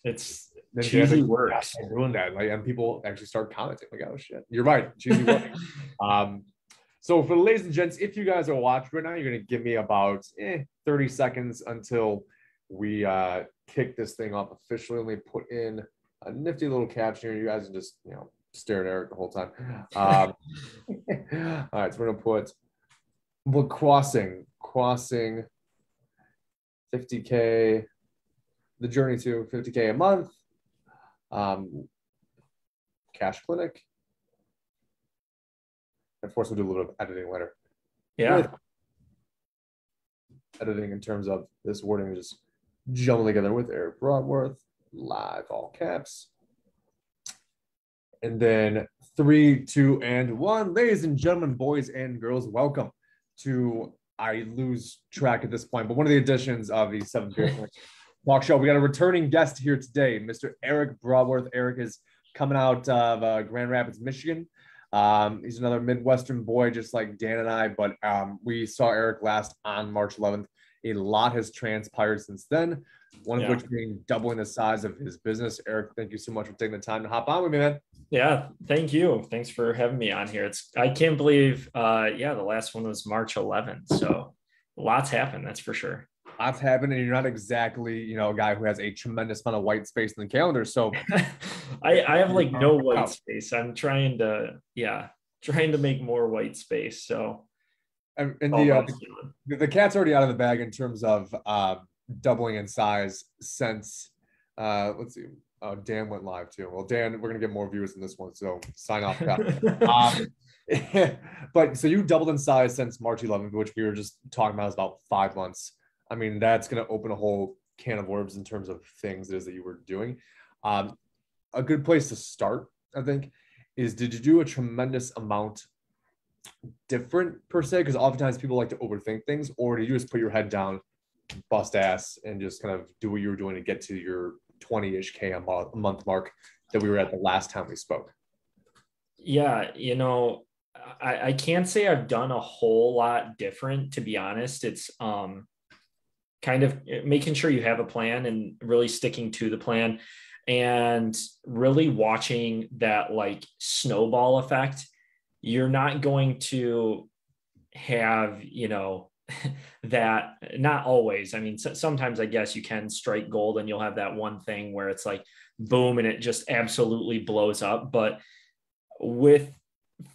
then cheesy works. I ruined that. Like, and people actually start commenting like, "Oh shit, you're right, cheesy works." So for the ladies and gents, if you guys are watching right now, you're gonna give me about 30 seconds until we kick this thing off officially. Let me put in a nifty little caption here. You guys can just stare at Eric the whole time. All right, so we're gonna put crossing 50K, the journey to 50K a month, cash clinic. Of course, we'll do a little bit of editing later. Yeah. With editing in terms of this wording, just jumble together with Eric Broadworth, live, all caps. And then 3, 2, and 1. Ladies and gentlemen, boys and girls, welcome to, I lose track at this point, but one of the editions of the 7 Beer Talk Show. We got a returning guest here today, Mr. Eric Broadworth. Eric is coming out of Grand Rapids, Michigan. He's another Midwestern boy, just like Dan and I, but we saw Eric last on March 11th. A lot has transpired since then, one of which being doubling the size of his business. Eric, thank you so much for taking the time to hop on with me, man. Yeah, thank you. Thanks for having me on here. I can't believe, the last one was March 11th. So lots happened, that's for sure. Lots happened, and you're not exactly, a guy who has a tremendous amount of white space in the calendar. So I have like no white space. I'm trying to make more white space. So and the cat's already out of the bag in terms of doubling in size since let's see. Oh, Dan went live too. Well, Dan, we're gonna get more viewers in this one, so sign off. But so you doubled in size since March 11th, which we were just talking about is about 5 months. I mean, that's gonna open a whole can of worms in terms of things it is that you were doing. A good place to start, I think, is did you do a tremendous amount different per se? Because oftentimes people like to overthink things, or did you just put your head down, bust ass, and just kind of do what you were doing to get to your 20-ish K a month mark that we were at the last time we spoke? Yeah, I can't say I've done a whole lot different, to be honest. It's kind of making sure you have a plan and really sticking to the plan and really watching that like snowball effect. You're not going to have, that, not always. I mean, sometimes I guess you can strike gold and you'll have that one thing where it's like boom and it just absolutely blows up. But with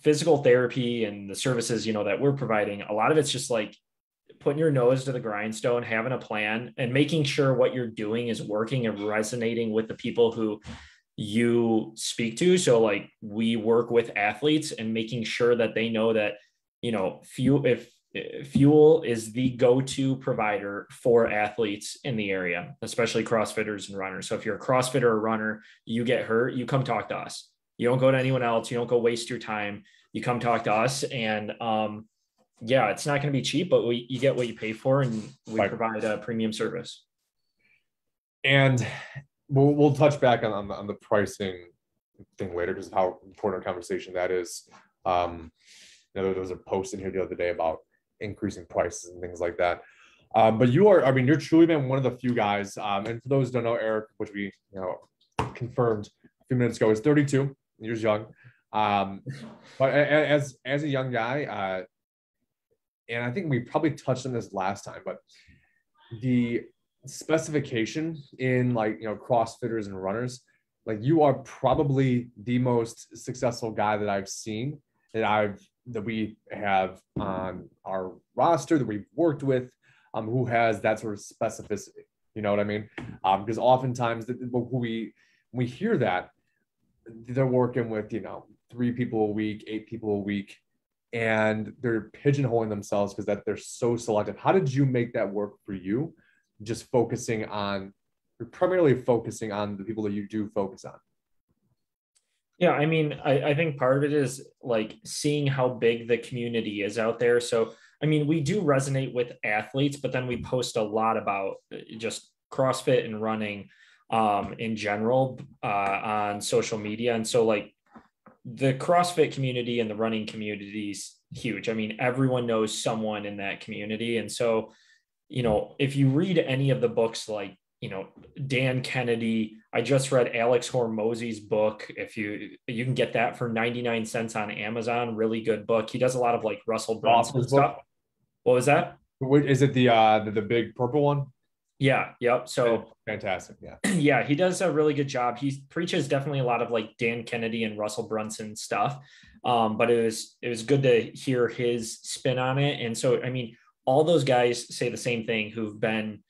physical therapy and the services, that we're providing, a lot of it's just like putting your nose to the grindstone, having a plan, and making sure what you're doing is working and resonating with the people who you speak to. So like we work with athletes and making sure that they know that, Fuel is the go-to provider for athletes in the area, especially CrossFitters and runners. So if you're a CrossFitter or runner, you get hurt, you come talk to us. You don't go to anyone else. You don't go waste your time. You come talk to us. And it's not going to be cheap, but you get what you pay for, and we provide a premium service. And we'll touch back on the pricing thing later because of how important a conversation that is. There was a post in here the other day about increasing prices and things like that. But you're truly been one of the few guys. And for those who don't know, Eric, which we confirmed a few minutes ago, is 32 years young. But as a young guy, and I think we probably touched on this last time, but the specification in CrossFitters and runners, like you are probably the most successful guy that I've seen that we have on our roster that we've worked with, who has that sort of specificity. You know what I mean? Because oftentimes when we hear that they're working with 3 people a week, 8 people a week, and they're pigeonholing themselves because that they're so selective. How did you make that work for you? Just primarily focusing on the people that you do focus on. Yeah, I mean, I think part of it is like seeing how big the community is out there. So, I mean, we do resonate with athletes, but then we post a lot about just CrossFit and running in general on social media. And so like the CrossFit community and the running community is huge. I mean, everyone knows someone in that community. And so, if you read any of the books like Dan Kennedy. I just read Alex Hormozy's book. If you can get that for 99 cents on Amazon, really good book. He does a lot of like Russell Brunson stuff. What was that? Is it the big purple one? Yeah. Yep. So fantastic. Yeah. Yeah, he does a really good job. He preaches definitely a lot of like Dan Kennedy and Russell Brunson stuff. But it was good to hear his spin on it. And so, I mean, all those guys say the same thing who've been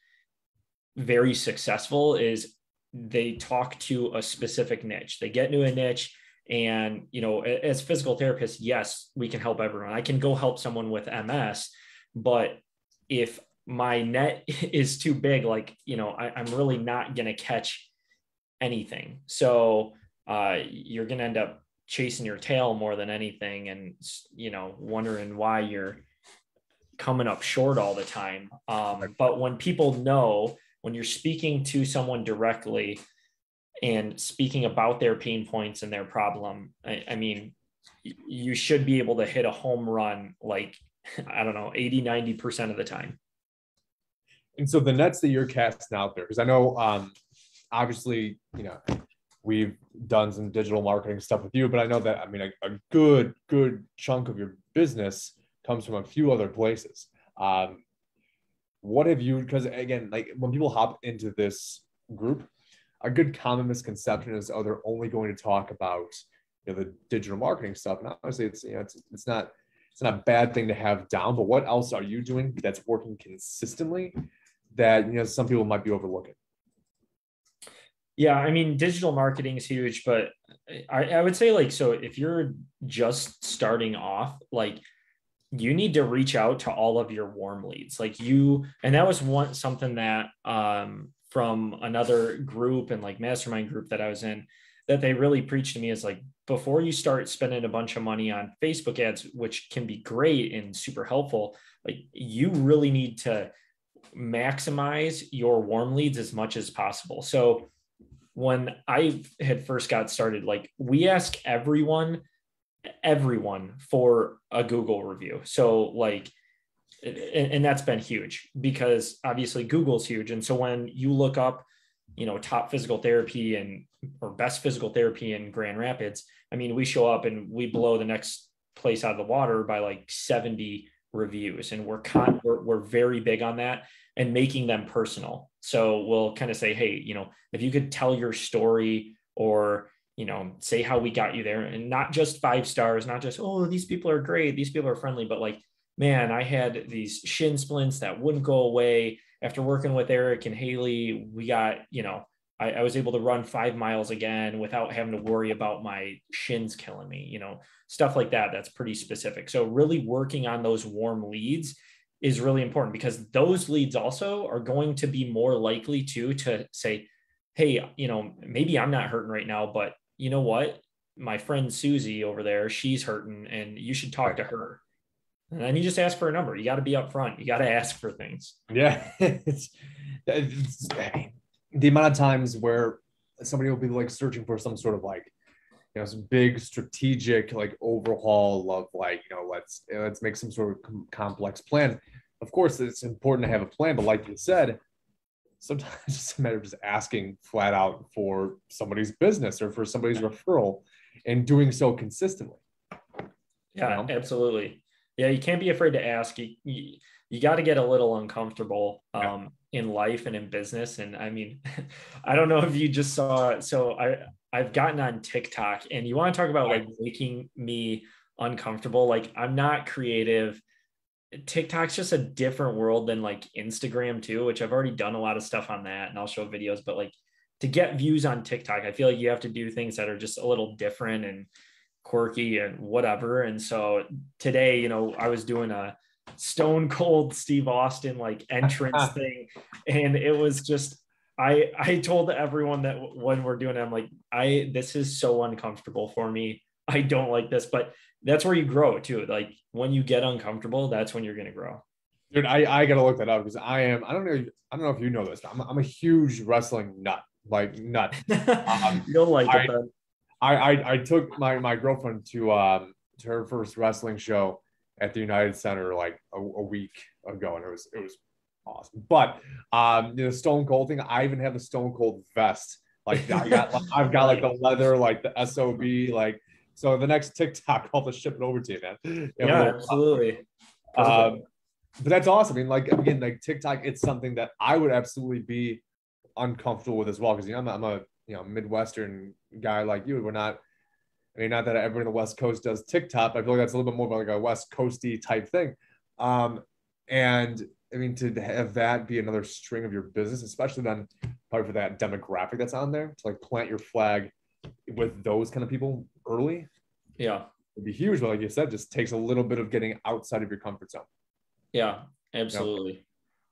very successful is they talk to a specific niche. They get into a niche, and as physical therapists, yes, we can help everyone. I can go help someone with MS, but if my net is too big, like, I'm really not going to catch anything. So you're going to end up chasing your tail more than anything, and wondering why you're coming up short all the time. But when people know, when you're speaking to someone directly and speaking about their pain points and their problem, I mean, you should be able to hit a home run, like, I don't know, 80-90% of the time. And so the nets that you're casting out there, because I know obviously, we've done some digital marketing stuff with you, but I know that, I mean, a good chunk of your business comes from a few other places. What have you, because again, like when people hop into this group, a good common misconception is, oh, they're only going to talk about the digital marketing stuff. And obviously it's not a bad thing to have down, but what else are you doing that's working consistently that some people might be overlooking? Yeah, I mean, digital marketing is huge, but I would say, like, so if you're just starting off, like, you need to reach out to all of your warm leads. And that was something that from another group and like mastermind group that I was in, that they really preached to me, is like, before you start spending a bunch of money on Facebook ads, which can be great and super helpful, like, you really need to maximize your warm leads as much as possible. So when I had first got started, like, we ask everyone for a Google review. So like, and that's been huge, because obviously Google's huge. And so when you look up, top physical therapy or best physical therapy in Grand Rapids, I mean, we show up and we blow the next place out of the water by like 70 reviews. And we're very big on that and making them personal. So we'll kind of say, hey, if you could tell your story, or say how we got you there, and not just 5 stars, not just, oh, these people are great, these people are friendly, but like, man, I had these shin splints that wouldn't go away. After working with Eric and Haley, we got, I was able to run 5 miles again without having to worry about my shins killing me, stuff like that. That's pretty specific. So really working on those warm leads is really important, because those leads also are going to be more likely to say, hey, maybe I'm not hurting right now, but you know what? My friend Susie over there, she's hurting, and you should talk to her. And then you just ask for a number. You got to be upfront. You got to ask for things. Yeah. it's the amount of times where somebody will be like searching for some sort of like, some big strategic like overhaul of like, let's make some sort of complex plan. Of course, it's important to have a plan, but like you said, sometimes it's a matter of just asking flat out for somebody's business or for somebody's referral, and doing so consistently. Yeah, absolutely. Yeah, you can't be afraid to ask. You got to get a little uncomfortable in life and in business. And I mean, I don't know if you just saw, so I've gotten on TikTok, and you want to talk about like making me uncomfortable. Like, I'm not creative. TikTok's just a different world than like Instagram too, which I've already done a lot of stuff on that, and I'll show videos, but like, to get views on TikTok, I feel like you have to do things that are just a little different and quirky and whatever. And so today, I was doing a stone cold Steve Austin like entrance thing, and it was just, I told everyone that when we're doing it, I'm like, this is so uncomfortable for me. I don't like this, but that's where you grow too. Like, when you get uncomfortable, that's when you're going to grow. Dude, I got to look that up, because I don't know if you know this, but I'm a huge wrestling nut, like nut. You'll like it then. I took my girlfriend to her first wrestling show at the United Center like a week ago, and it was Awesome. But Stone Cold thing, I even have the Stone Cold vest. Like I've got like the leather, like the SOB, like so the next TikTok, I'll just ship it over to you, man. Yeah, absolutely. But that's awesome. I mean, like again, like TikTok, it's something that I would absolutely be uncomfortable with as well. Because I'm a Midwestern guy like you. We're not, I mean, not that everyone on the West Coast does TikTok. I feel like that's a little bit more of like a West Coasty type thing. And I mean, to have that be another string of your business, especially then probably for that demographic that's on there, to like plant your flag with those kind of people early. Yeah. It'd be huge. But like you said, just takes a little bit of getting outside of your comfort zone. Yeah, absolutely.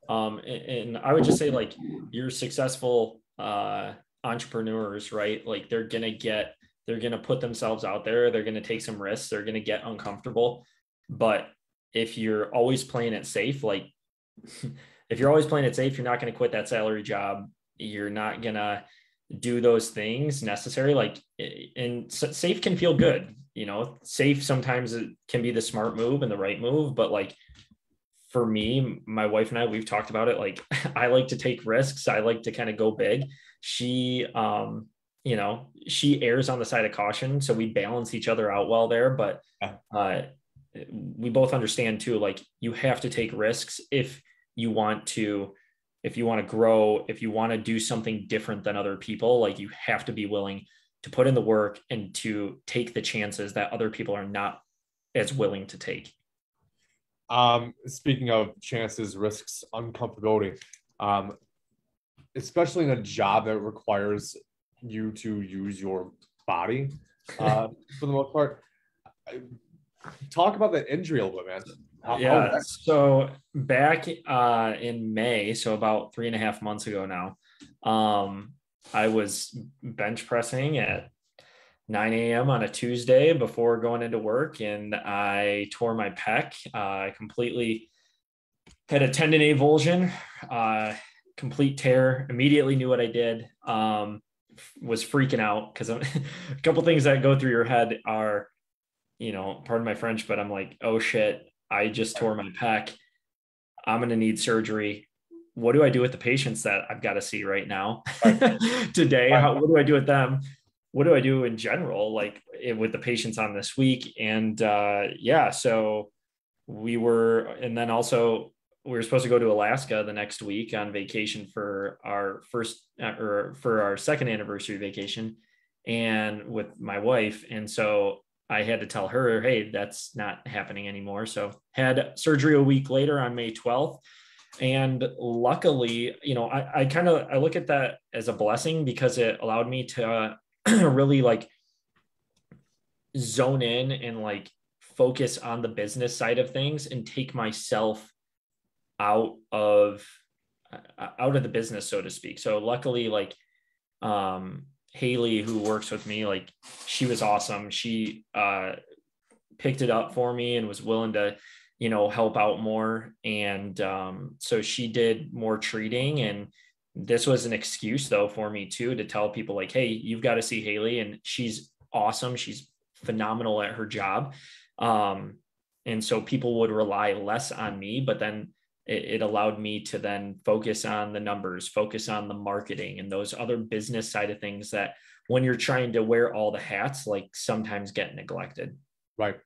And I would just say like your successful entrepreneurs, right? Like they're going to put themselves out there. They're going to take some risks. They're going to get uncomfortable. But if you're always playing it safe, like if you're always playing it safe, you're not going to quit that salary job. You're not going to do those things necessary. Like, and safe can feel good, safe sometimes it can be the smart move and the right move. But like for me, my wife and I, we've talked about it. Like I like to take risks. I like to kind of go big. She, she errs on the side of caution. So we balance each other out well there. But we both understand too, like you have to take risks if you want to grow, if you want to do something different than other people. Like you have to be willing to put in the work and to take the chances that other people are not as willing to take. Speaking of chances, risks, uncomfortability, especially in a job that requires you to use your body, for the most part. Talk about that injury a little bit, man. So back in May, so about 3.5 months ago now, I was bench pressing at 9 a.m. on a Tuesday before going into work, and I tore my pec. I completely had a tendon avulsion, complete tear. Immediately knew what I did. Was freaking out because a couple things that go through your head are, pardon my French, but I'm like, oh shit, I just tore my pec. I'm going to need surgery. What do I do with the patients that I've got to see right now today? What do I do with them? What do I do in general, like with the patients on this week? And so we were supposed to go to Alaska the next week on vacation for our for our second anniversary vacation and with my wife. And so I had to tell her, hey, that's not happening anymore. So had surgery a week later on May 12th. And luckily, I look at that as a blessing because it allowed me to really like zone in and like focus on the business side of things and take myself out of the business, so to speak. So luckily, like Haley, who works with me, like she was awesome. She picked it up for me and was willing to, help out more. And so she did more treating. And this was an excuse though for me too, to tell people like, hey, you've got to see Haley, and she's awesome. She's phenomenal at her job. And so people would rely less on me, but then it allowed me to then focus on the numbers, focus on the marketing and those other business side of things that when you're trying to wear all the hats, like sometimes get neglected. Right.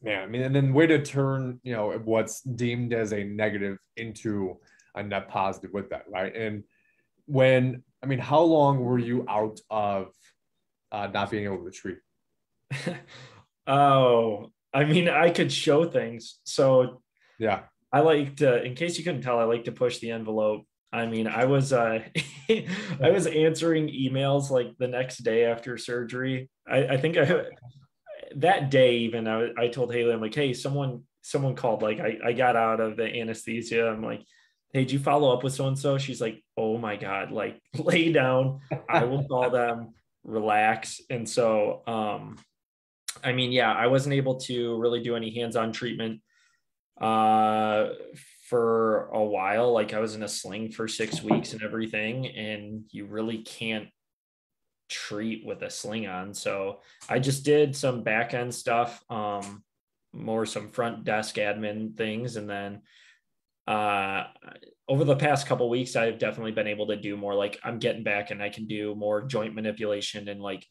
Yeah. I mean, and then way to turn, what's deemed as a negative into a net positive with that. Right. And how long were you out of not being able to retreat? I could show things. So yeah. I like to, in case you couldn't tell, I like to push the envelope. I was I was answering emails like the next day after surgery. I think that day even I told Haley, I'm like, hey, someone called. Like I got out of the anesthesia. I'm like, hey, did you follow up with so and so? She's like, oh my God, like lay down. I will call them. Relax. And so I wasn't able to really do any hands-on treatment for a while. Like I was in a sling for 6 weeks and everything, and you really can't treat with a sling on. So I just did some back end stuff, more some front desk admin things. And then uh, over the past couple of weeks, I've definitely been able to do more. Like I'm getting back and I can do more joint manipulation and like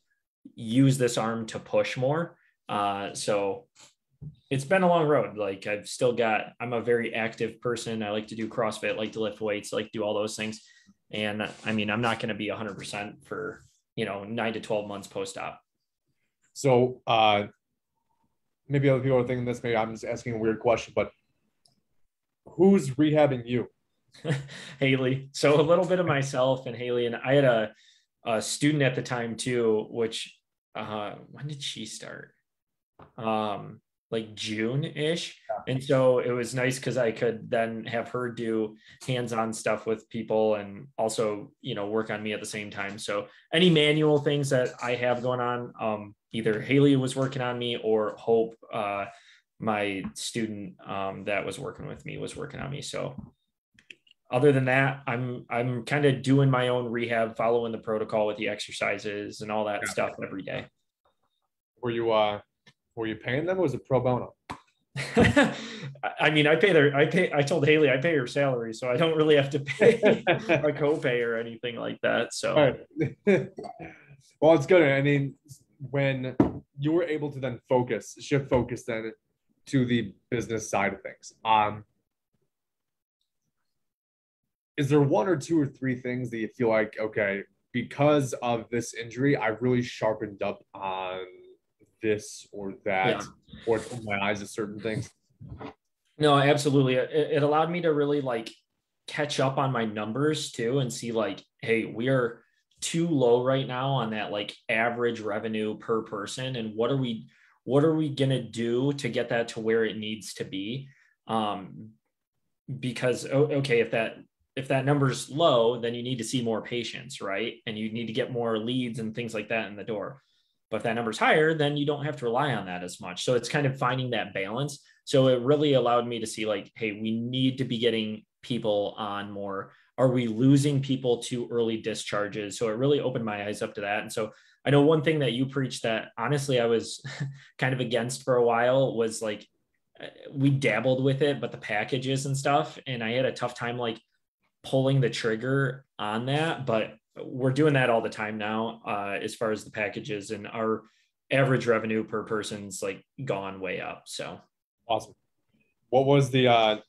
use this arm to push more. So it's been a long road. Like I'm a very active person. I like to do CrossFit, like to lift weights, like do all those things. And I mean, I'm not going to be 100% for, 9 to 12 months post-op. So maybe other people are thinking this, maybe I'm just asking a weird question, but who's rehabbing you? Haley. So a little bit of myself and Haley, and I had a student at the time too, which when did she start? Like June-ish. And so it was nice because I could then have her do hands-on stuff with people and also, work on me at the same time. So any manual things that I have going on, either Haley was working on me or Hope, my student that was working with me was working on me. So other than that, I'm kind of doing my own rehab, following the protocol with the exercises and all that stuff every day. Were you paying them or was it pro bono? I mean, I told Haley I pay her salary, so I don't really have to pay a copay or anything like that. So, right. Well, it's good. I mean, when you were able to then shift focus then to the business side of things, is there one or two or three things that you feel like, okay, because of this injury, I really sharpened up on this or that, or opened my eyes to certain things? No, absolutely. It allowed me to really like catch up on my numbers too and see like, hey, we are too low right now on that like average revenue per person. And what are we going to do to get that to where it needs to be? Because, okay, if that number's low, then you need to see more patients, right? And you need to get more leads and things like that in the door. But if that number's higher, then you don't have to rely on that as much. So it's kind of finding that balance. So it really allowed me to see like, hey, we need to be getting people on more. Are we losing people to early discharges? So it really opened my eyes up to that. And so I know one thing that you preached that honestly I was kind of against for a while was like, we dabbled with it, but the packages and stuff. And I had a tough time like pulling the trigger on that, but we're doing that all the time now, as far as the packages, and our average revenue per person's like gone way up. So awesome. What was the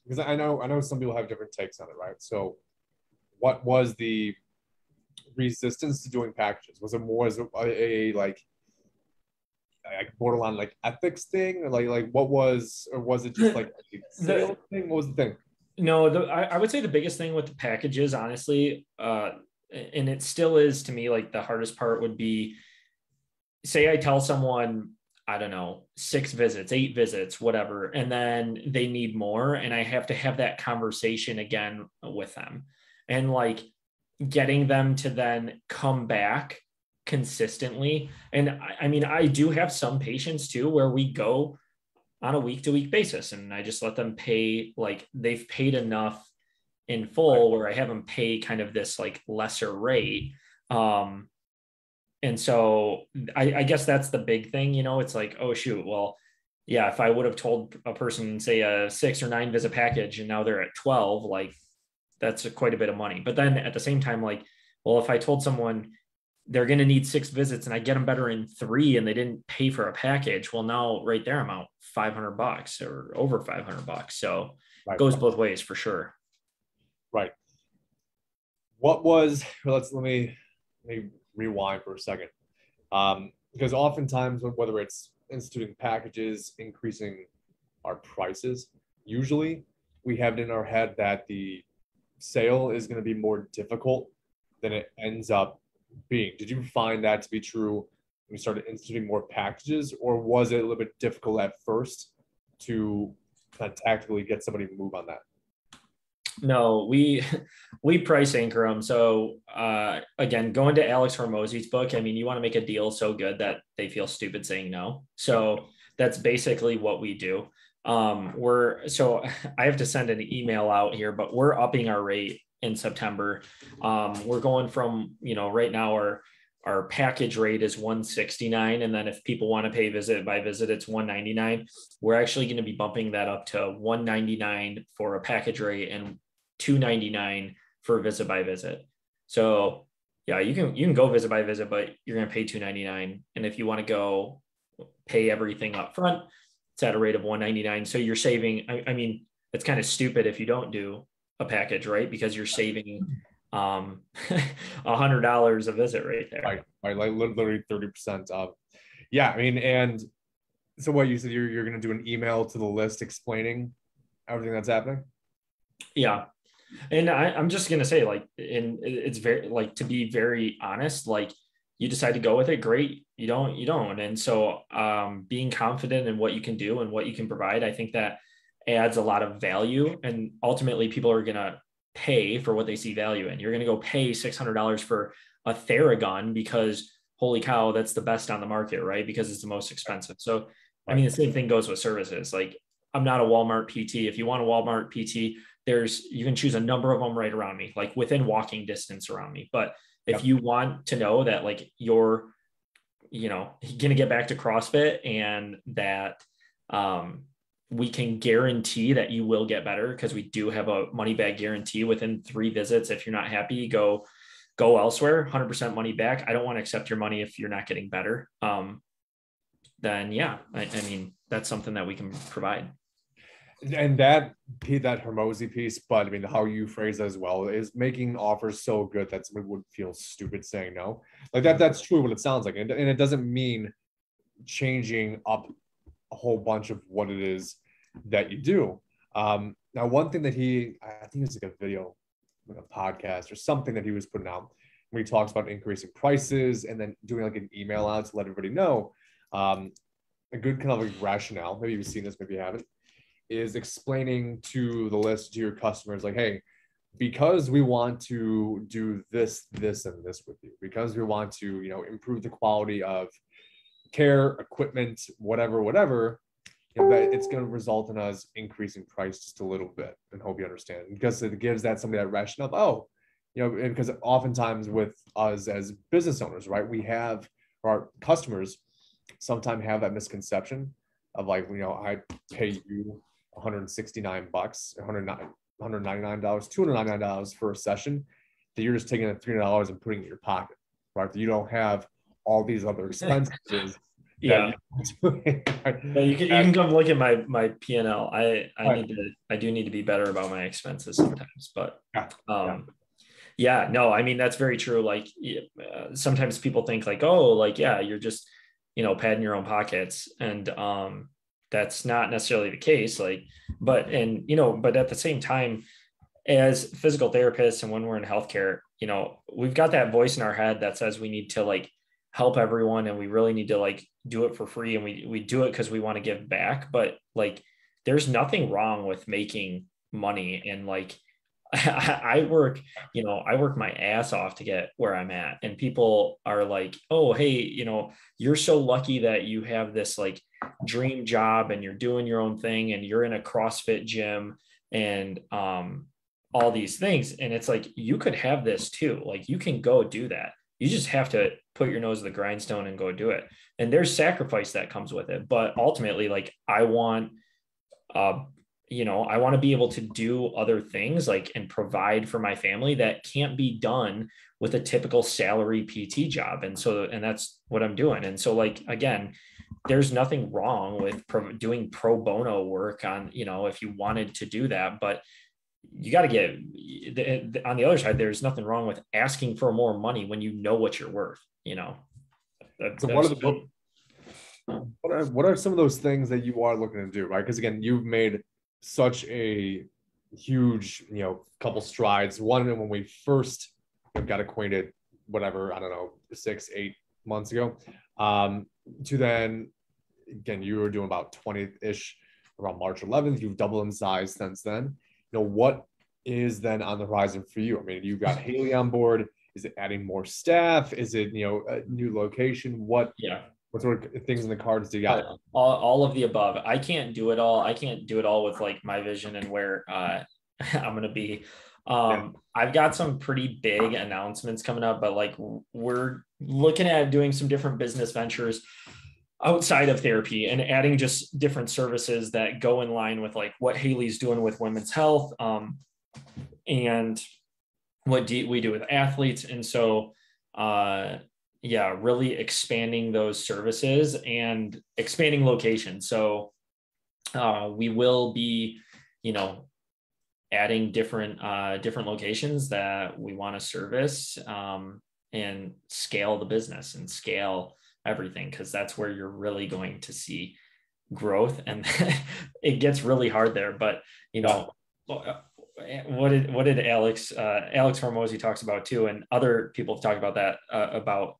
because I know some people have different takes on it, right? So what was the resistance to doing packages? Was it more as a like borderline like ethics thing, or like what was, or was it just like a sales thing? What was the thing? No, I would say the biggest thing with the packages, honestly, and it still is to me, like the hardest part would be, say I tell someone, I don't know, 6 visits, 8 visits, whatever, and then they need more. And I have to have that conversation again with them and like getting them to then come back consistently. And I mean, I do have some patients too, where we go on a week-to-week basis and I just let them pay, like they've paid enough in full where I have them pay kind of this like lesser rate. And so I guess that's the big thing, it's like, oh shoot, well, yeah, if I would have told a person, say a 6 or 9 visit package and now they're at 12, like that's quite a bit of money. But then at the same time, like, well, if I told someone they're going to need 6 visits and I get them better in 3 and they didn't pay for a package, well, now right there, I'm out $500 or over $500. So it goes both ways for sure. Right. What was, let me rewind for a second. Because oftentimes, whether it's instituting packages, increasing our prices, usually we have it in our head that the sale is going to be more difficult than it ends up being. Did you find that to be true when you started instituting more packages, or was it a little bit difficult at first to kind of tactically get somebody to move on that? No, we price anchor them. So again, going to Alex Hormozy's book, I mean, you want to make a deal so good that they feel stupid saying no. So that's basically what we do. So I have to send an email out here, but we're upping our rate in September. We're going from, right now our package rate is $169. And then if people want to pay visit by visit, it's $199. We're actually going to be bumping that up to $199 for a package rate and $299 for visit by visit. So yeah, you can go visit by visit, but you're going to pay $299. And if you want to go pay everything up front, it's at a rate of $199. So you're saving, I mean, it's kind of stupid if you don't do a package, right? Because you're saving $100 a visit right there. Right, like literally 30% of. Yeah, I mean, and so what you said, you're going to do an email to the list explaining everything that's happening? Yeah. And I'm just going to say, like, and it's very, like, to be very honest, like, you decide to go with it, great. You don't. And so being confident in what you can do and what you can provide, I think that adds a lot of value. And ultimately people are going to pay for what they see value in. You're going to go pay $600 for a Theragun because holy cow, that's the best on the market, right? Because it's the most expensive. So, I mean, the same thing goes with services. Like, I'm not a Walmart PT. If you want a Walmart PT, you can choose a number of them right around me, like within walking distance around me. But if you want to know that, like, you're, going to get back to CrossFit and that we can guarantee that you will get better, because we do have a money back guarantee within 3 visits. If you're not happy, go elsewhere, 100% money back. I don't want to accept your money if you're not getting better. Then yeah, I mean, that's something that we can provide. And that Hormozy piece, but I mean, how you phrase it as well is making offers so good that somebody would feel stupid saying no. Like that's true what it sounds like. And it doesn't mean changing up a whole bunch of what it is that you do. Now, one thing that I think it's like a video, like a podcast or something that he was putting out, where he talks about increasing prices and then doing like an email out to let everybody know. A good kind of like rationale, maybe you've seen this, maybe you haven't, is explaining to the list, to your customers, like, hey, because we want to do this, this, and this with you, because we want to, improve the quality of care, equipment, whatever, that it's going to result in us increasing price just a little bit, and hope you understand, because it gives somebody that rationale. And because oftentimes with us as business owners, right, we have, or our customers sometimes have that misconception of like, I pay you $169, $199, $299 for a session, that you're just taking that $300 and putting it in your pocket, right? That you don't have all these other expenses. Yeah. You can come look at my P&L. I do need to be better about my expenses sometimes, but no, I mean, that's very true. Like, sometimes people think like, oh, like, yeah, you're just, padding your own pockets. And that's not necessarily the case. Like, but at the same time, as physical therapists, and when we're in healthcare, we've got that voice in our head that says we need to like help everyone, and we really need to like do it for free. And we do it because we want to give back. But like, there's nothing wrong with making money. And like, I work my ass off to get where I'm at. And people are like, oh, hey, you're so lucky that you have this like dream job and you're doing your own thing and you're in a CrossFit gym and all these things. And it's like, you could have this too. Like, you can go do that. You just have to put your nose to the grindstone and go do it. And there's sacrifice that comes with it. But ultimately, like, I want to be able to do other things, like, and provide for my family that can't be done with a typical salary PT job. And that's what I'm doing. And so, like, again, there's nothing wrong with doing pro bono work on, if you wanted to do that, but you got to get on the other side. There's nothing wrong with asking for more money when you know what you're worth, So what are some of those things that you are looking to do, right? Because again, you've made such a huge, couple strides. One, when we first got acquainted, whatever, I don't know, 6-8 months ago, to then, again, you were doing about 20-ish around March 11th. You've doubled in size since then. What is then on the horizon for you? I mean, you've got Haley on board. Is it adding more staff? Is it, a new location? What sort of things in the cards do you got? All of the above. I can't do it all. I can't do it all with like my vision and where I'm going to be. I've got some pretty big announcements coming up, but like we're looking at doing some different business ventures outside of therapy and adding just different services that go in line with like what Haley's doing with women's health, and what we do with athletes. And so, yeah, really expanding those services and expanding locations. So we will be, adding different locations that we want to service, and scale the business and scale everything, because that's where you're really going to see growth. And it gets really hard there. But what did Alex Hormozy talks about too, and other people have talked about that, about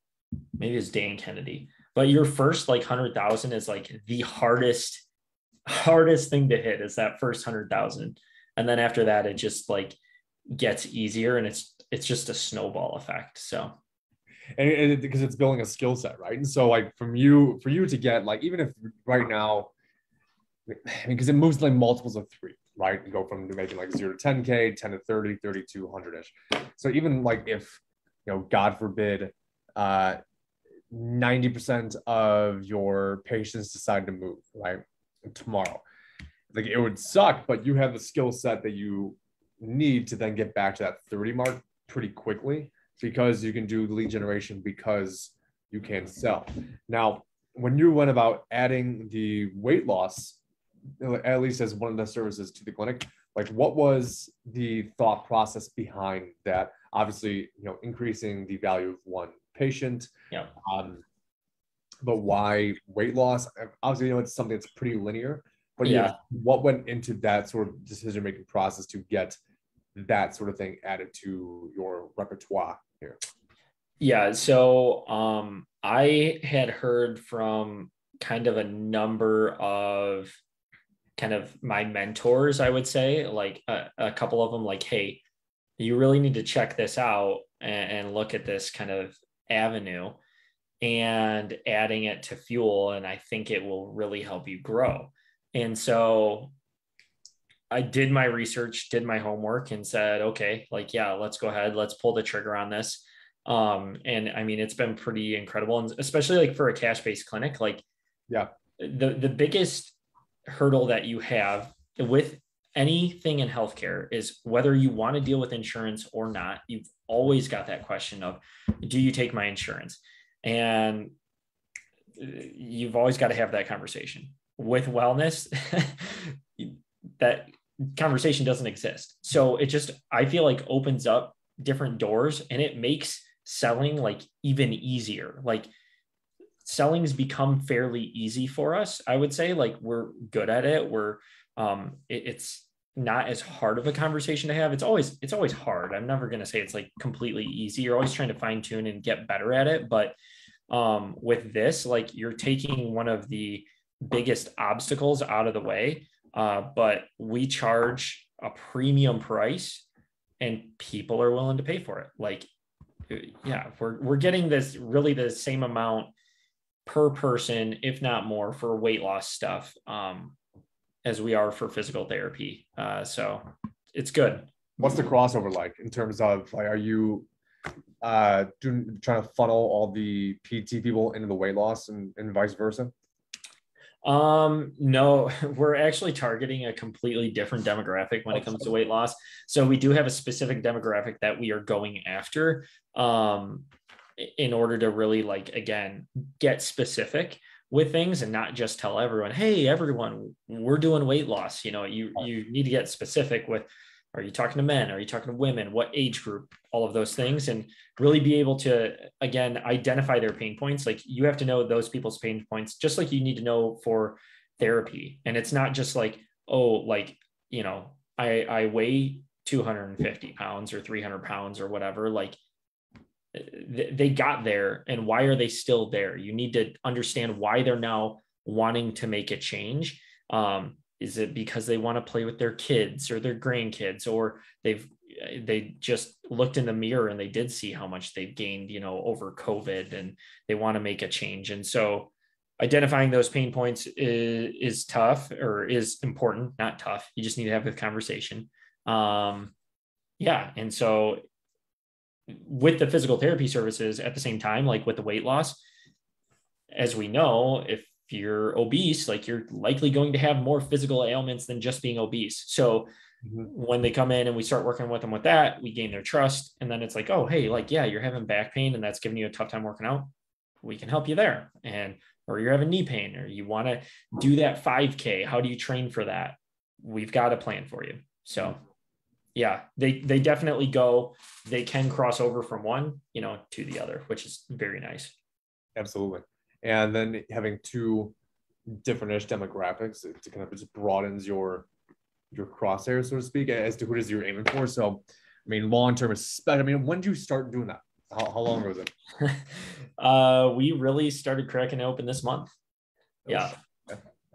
maybe it's Dan Kennedy, but your first like 100,000 is like the hardest thing to hit, is that first 100,000. And then after that, it just like gets easier, and it's just a snowball effect. So, and because it's building a skill set, right? And so like for you to get like, even if right now, because it moves like multiples of 3, right? You go from making like 0 to 10K, 10 to 30, 30 to 100-ish. So even like if, God forbid, 90% of your patients decide to move, right, tomorrow, like it would suck, but you have the skill set that you need to then get back to that 30 mark pretty quickly, because you can do lead generation, because you can sell. Now, when you went about adding the weight loss, at least as one of the services to the clinic, like what was the thought process behind that? Obviously, increasing the value of one patient. Yeah. But why weight loss? Obviously, it's something that's pretty linear. But yeah, what went into that sort of decision-making process to get that sort of thing added to your repertoire here? Yeah. So I had heard from kind of a number of kind of my mentors, I would say, like a couple of them, like, hey, you really need to check this out and look at this kind of avenue and adding it to Fuel. And I think it will really help you grow. And so I did my research, did my homework, and said, okay, like, yeah, let's go ahead. Let's pull the trigger on this. And I mean, it's been pretty incredible. And especially like for a cash-based clinic, like, yeah, the biggest hurdle that you have with anything in healthcare is whether you want to deal with insurance or not. You've always got that question of, do you take my insurance? And you've always got to have that conversation. With wellness, that conversation doesn't exist. So it just, I feel like, opens up different doors, and it makes selling like even easier. Like selling's become fairly easy for us. I would say, like, we're good at it. It's not as hard of a conversation to have. It's always hard. I'm never going to say it's like completely easy. You're always trying to fine tune and get better at it. But with this, like, you're taking one of the biggest obstacles out of the way. But we charge a premium price, and people are willing to pay for it. Like, yeah, we're getting this really the same amount per person, if not more, for weight loss stuff, as we are for physical therapy. So it's good. What's the crossover like in terms of, like, are you trying to funnel all the PT people into the weight loss and vice versa? No, we're actually targeting a completely different demographic when it comes to weight loss. So we do have a specific demographic that we are going after, in order to really, like, again, get specific with things and not just tell everyone, hey, everyone, we're doing weight loss. You need to get specific with, are you talking to men? Are you talking to women? What age group? All of those things, and really be able to, again, identify their pain points. Like, you have to know those people's pain points, just like you need to know for therapy. And it's not just like, oh, like, I weigh 250 pounds or 300 pounds or whatever. Like, they got there, and why are they still there? You need to understand why they're now wanting to make a change. Is it because they want to play with their kids or their grandkids, or they just looked in the mirror and they did see how much they've gained, over COVID, and they want to make a change? And so identifying those pain points is tough, or is important, not tough. You just need to have the conversation. Yeah. And so with the physical therapy services at the same time, like with the weight loss, as we know, if you're obese, like you're likely going to have more physical ailments than just being obese. So when they come in and we start working with them with that, we gain their trust. And then it's like, oh, hey, like, yeah, you're having back pain and that's giving you a tough time working out. We can help you there. And, or you're having knee pain, or you want to do that 5K. How do you train for that? We've got a plan for you. So yeah, they definitely they can cross over from one, to the other, which is very nice. Absolutely. And then having two different-ish demographics, it kind of just broadens your crosshair, so to speak, as to who it is you're aiming for. So, I mean, long-term, especially, I mean, when did you start doing that? How long was it? We really started cracking open this month. Oh,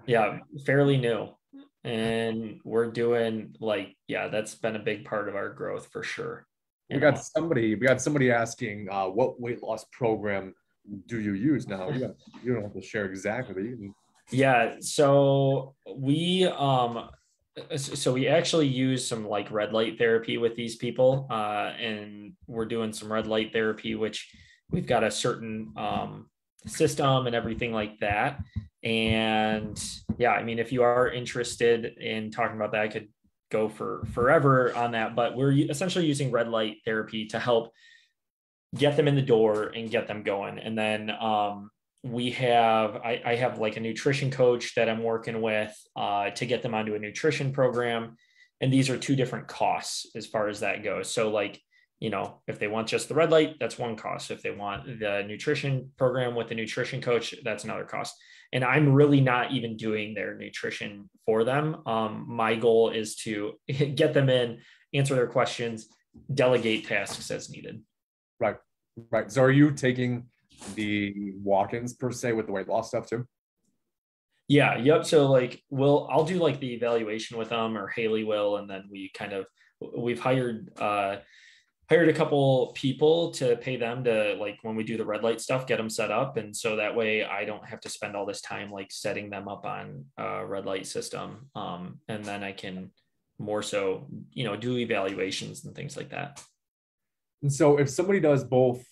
yeah, fairly new. And we're doing that's been a big part of our growth for sure. We got somebody asking, what weight loss program do you use now? You don't have to share exactly, but you can. Yeah, so we actually use some like red light therapy with these people, and we're doing some red light therapy, which we've got a certain system and everything like that. And yeah, I mean, if you are interested in talking about that, I could go for forever on that, but we're essentially using red light therapy to help get them in the door and get them going. And then I have like a nutrition coach that I'm working with to get them onto a nutrition program. And these are two different costs as far as that goes. So like, if they want just the red light, that's one cost. If they want the nutrition program with the nutrition coach, that's another cost. And I'm really not even doing their nutrition for them. My goal is to get them in, answer their questions, delegate tasks as needed. Right. So are you taking the walk-ins per se with the weight loss stuff too? Yeah. Yep. So like, I'll do like the evaluation with them, or Haley will, and then we've hired a couple people to pay them to, like, when we do the red light stuff, get them set up. And so that way I don't have to spend all this time like setting them up on a red light system. And then I can more so, do evaluations and things like that. And so if somebody does both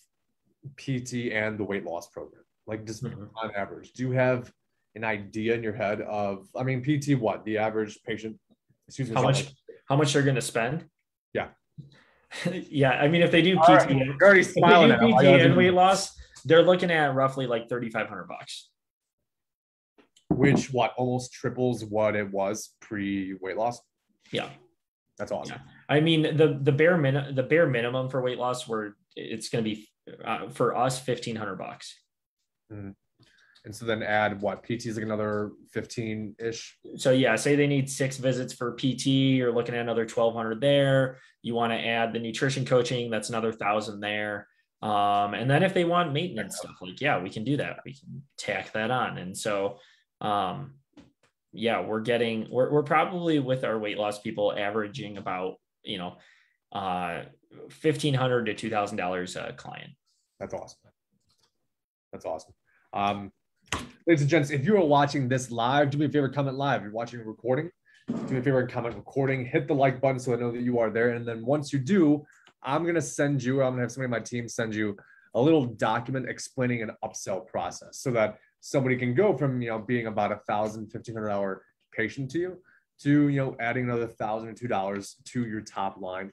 PT and the weight loss program, like just on average, do you have an idea in your head of, I mean, PT, what the average patient, how much they're going to spend? Yeah. Yeah. I mean, if they do PT, right. You're already smiling and weight loss, they're looking at roughly like $3,500. Which almost triples what it was pre-weight loss. Yeah. That's awesome. Yeah. I mean, the bare minimum for weight loss, it's going to be for us $1,500. Mm-hmm. And so then add PT is like another 15-ish. So yeah, say they need 6 visits for PT, you're looking at another 1,200 there. You want to add the nutrition coaching, that's another 1,000 there. And then if they want maintenance stuff, like, yeah, we can do that. We can tack that on. And so, yeah, we're probably with our weight loss people averaging about, $1,500 to $2,000 a client. That's awesome. Ladies and gents, if you are watching this live, do me a favor, comment live. If you're watching a recording, do me a favor and comment recording, hit the like button so I know that you are there. And then once you do, I'm going to have somebody on my team send you a little document explaining an upsell process so that somebody can go from, being about $1,000, $1,500 patient to you to, adding another $1,000 or $2 to your top line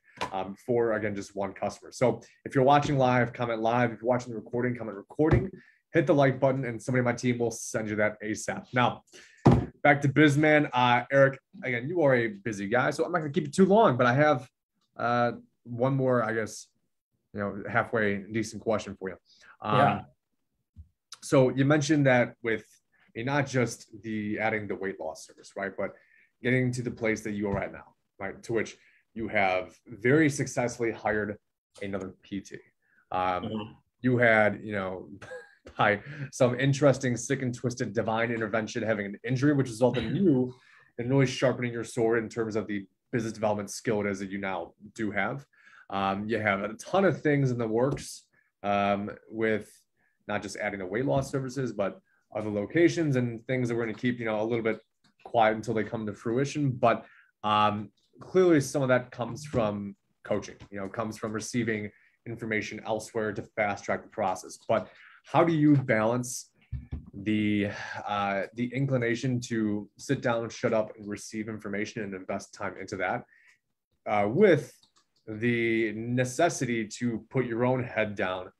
for, again, just one customer. So if you're watching live, comment live. If you're watching the recording, comment recording. Hit the like button and somebody on my team will send you that ASAP. Now, back to Bizman. Eric, again, you are a busy guy, so I'm not going to keep it too long, but I have one more, I guess, halfway decent question for you. Yeah. So you mentioned that with not just adding the weight loss service, right, but getting to the place that you are at now, right, to which you have very successfully hired another PT. You had, by some interesting, sick and twisted divine intervention, having an injury, which resulted in you and really sharpening your sword in terms of the business development skill it is that you now do have. You have a ton of things in the works with not just adding the weight loss services, but other locations and things that we're going to keep, a little bit quiet until they come to fruition. But clearly some of that comes from coaching. It comes from receiving information elsewhere to fast track the process. But how do you balance the inclination to sit down, shut up, and receive information and invest time into that, with the necessity to put your own head down,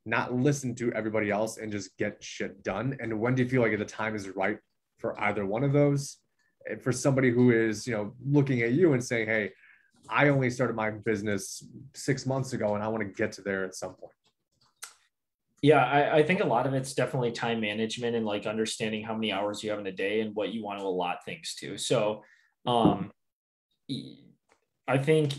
not listen to everybody else, and just get shit done? And when do you feel like the time is right for either one of those? And for somebody who is, looking at you and saying, hey, I only started my business 6 months ago and I want to get to there at some point. Yeah, I think a lot of it's definitely time management and like understanding how many hours you have in a day and what you want to allot things to. So I think,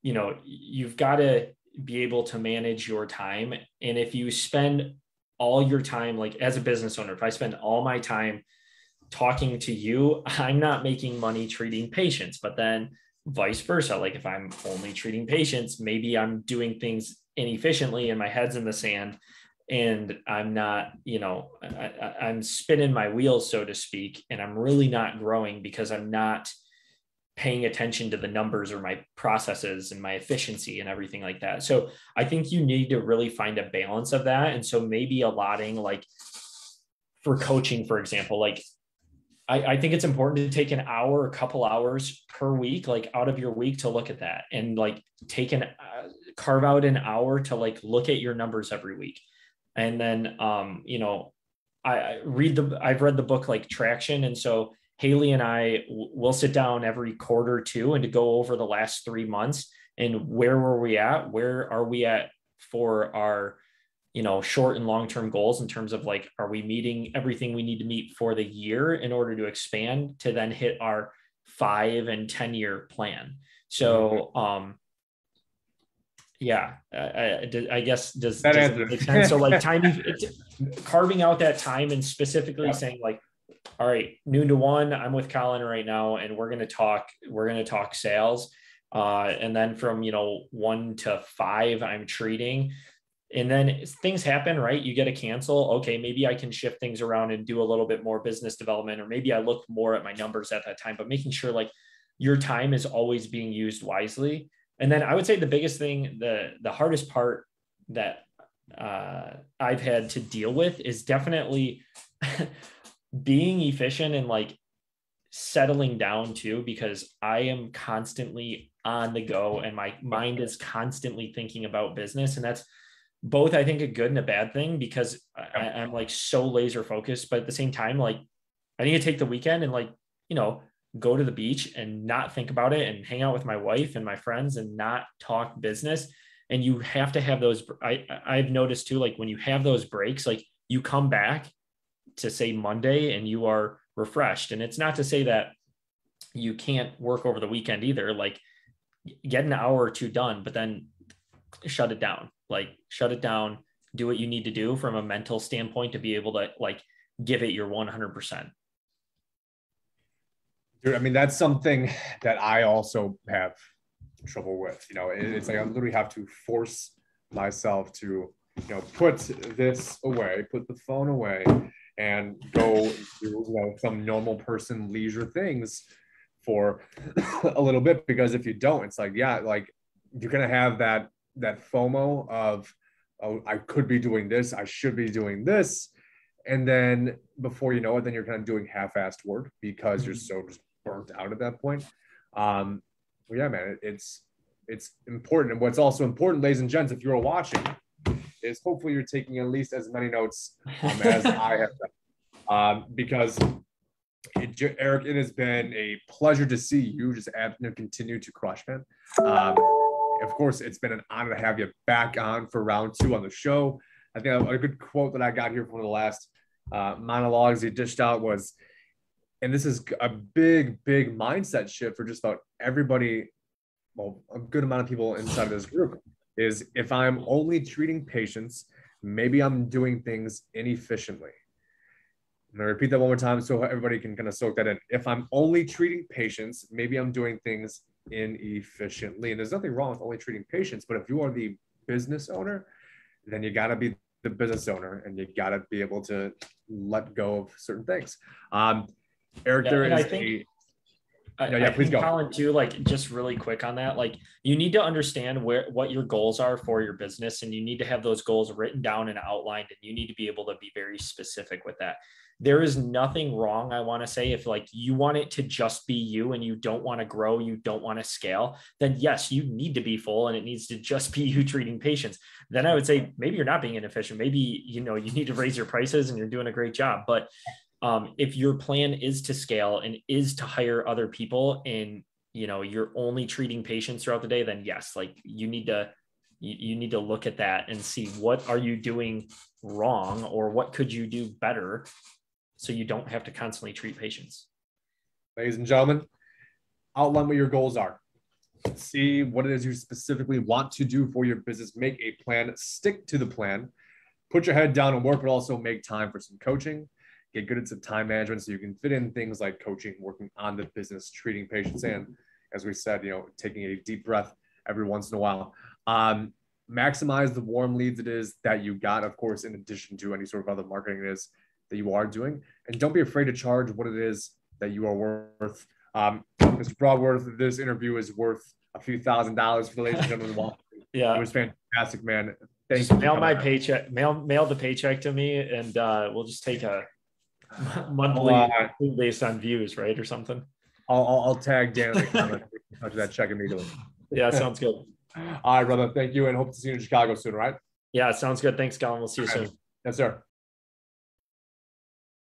you've got to be able to manage your time. And if you spend all your time, like as a business owner, if I spend all my time talking to you, I'm not making money treating patients. But then vice versa, like if I'm only treating patients, maybe I'm doing things inefficiently and my head's in the sand and I'm not, I'm spinning my wheels, so to speak, and I'm really not growing because I'm not paying attention to the numbers or my processes and my efficiency and everything like that. So I think you need to really find a balance of that. And so maybe allotting, like for coaching, for example, like I think it's important to take an hour, a couple hours per week, like out of your week, to look at that and like carve out an hour to like look at your numbers every week. And then, I've read the book like Traction. And so Haley and I will sit down every quarter too, and to go over the last 3 months and where were we at? Where are we at for our, short and long-term goals in terms of like, are we meeting everything we need to meet for the year in order to expand to then hit our 5 and 10-year plan? So, I guess, does it make sense? So like carving out that time and specifically saying like, all right, noon to 1, I'm with Colin right now, and we're going to talk sales. And then from, 1 to 5, I'm treating. And then things happen, right? You get a cancel. Okay, maybe I can shift things around and do a little bit more business development, or maybe I look more at my numbers at that time, but making sure like your time is always being used wisely. And then I would say the biggest thing, the hardest part that I've had to deal with is definitely being efficient and like settling down too, because I am constantly on the go and my mind is constantly thinking about business. And that's both, I think, a good and a bad thing, because I'm like so laser focused, but at the same time, like I need to take the weekend and like, go to the beach and not think about it and hang out with my wife and my friends and not talk business. And you have to have those. I've noticed too, like when you have those breaks, like you come back to say Monday and you are refreshed. And it's not to say that you can't work over the weekend either, like get an hour or two done, but then shut it down, do what you need to do from a mental standpoint to be able to like give it your 100%. Dude, I mean, that's something that I also have trouble with. It's like I literally have to force myself to, put this away, put the phone away, and go do some normal person leisure things for a little bit. Because if you don't, it's like, like you're gonna have that FOMO of, oh, I could be doing this, I should be doing this, and then before you know it, then you're kind of doing half-assed work because you're so just burnt out at that point. Well, yeah, man, it's important. And what's also important, ladies and gents, if you're watching, is hopefully you're taking at least as many notes as I have done. Because Eric, it has been a pleasure to see you just continue to crush, man. Of course, it's been an honor to have you back on for round 2 on the show. I think a good quote that I got here from one of the last monologues he dished out was, and this is a big mindset shift for just about everybody, well, a good amount of people inside of this group, is if I'm only treating patients, maybe I'm doing things inefficiently. I'm going to repeat that one more time so everybody can kind of soak that in. If I'm only treating patients, maybe I'm doing things inefficiently. And there's nothing wrong with only treating patients, but if you are the business owner, then you got to be the business owner and you got to be able to let go of certain things. Eric, there is I Please think, go. Colin, too, like just really quick on that, like you need to understand what your goals are for your business, and you need to have those goals written down and outlined, and you need to be able to be very specific with that. There is nothing wrong, I want to say, if like you want it to just be you and you don't want to grow, you don't want to scale, then yes, you need to be full and it needs to just be you treating patients. Then I would say maybe you're not being inefficient. Maybe, you need to raise your prices and you're doing a great job. But if your plan is to scale and is to hire other people and, you're only treating patients throughout the day, then yes, like you need to look at that and see what are you doing wrong or what could you do better so you don't have to constantly treat patients. Ladies and gentlemen, outline what your goals are. See what it is you specifically want to do for your business. Make a plan, stick to the plan, put your head down and work, but also make time for some coaching. Get good at some time management so you can fit in things like coaching, working on the business, treating patients, and as we said, taking a deep breath every once in a while. Maximize the warm leads it is that you got, of course, in addition to any sort of other marketing it is that you are doing. And don't be afraid to charge what it is that you are worth. Mr. Broadworth, this interview is worth a few $1,000s for the ladies and gentlemen. Yeah. It was fantastic, man. Thank you. Mail my paycheck, mail the paycheck to me, and we'll just take a monthly based on views, right? Or something. I'll tag Dan in the comments. Touch that check immediately. Yeah, sounds good. All right, brother. Thank you, and hope to see you in Chicago soon, right? Yeah, sounds good. Thanks, Colin. We'll see you soon. Yes, sir.